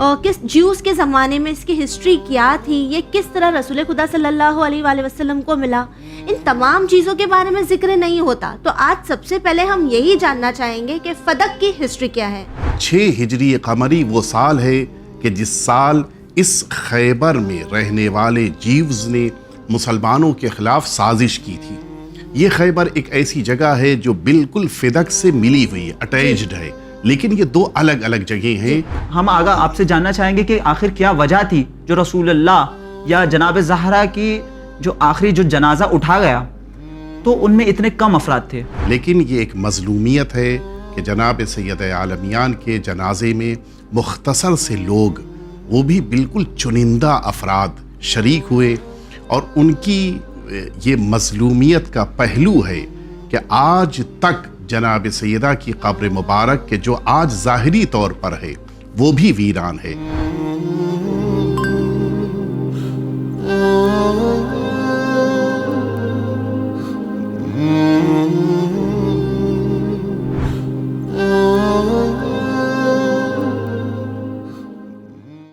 اور کس جیوز کے زمانے میں اس کی ہسٹری کیا تھی، یہ کس طرح رسول خدا صلی اللہ علیہ وآلہ وسلم کو ملا، ان تمام چیزوں کے بارے میں ذکر نہیں ہوتا. تو آج سب سے پہلے ہم یہی جاننا چاہیں گے کہ فدق کی ہسٹری کیا ہے. 6 ہجری قمری وہ سال ہے کہ جس سال اس خیبر میں رہنے والے جیوز نے مسلمانوں کے خلاف سازش کی تھی. یہ خیبر ایک ایسی جگہ ہے جو بالکل فدق سے ملی ہوئی ہے، اٹیچڈ ہے، لیکن یہ 2 الگ الگ جگہیں ہیں. ہم آگا آپ سے جاننا چاہیں گے کہ آخر کیا وجہ تھی جو رسول اللہ یا جناب زہرا کی جو آخری جو جنازہ اٹھا گیا تو ان میں اتنے کم افراد تھے. لیکن یہ ایک مظلومیت ہے کہ جناب سید عالمیان کے جنازے میں مختصر سے لوگ، وہ بھی بالکل چنندہ افراد شریک ہوئے، اور ان کی یہ مظلومیت کا پہلو ہے کہ آج تک جناب سیدہ کی قبر مبارک کے جو آج ظاہری طور پر ہے وہ بھی ویران ہے.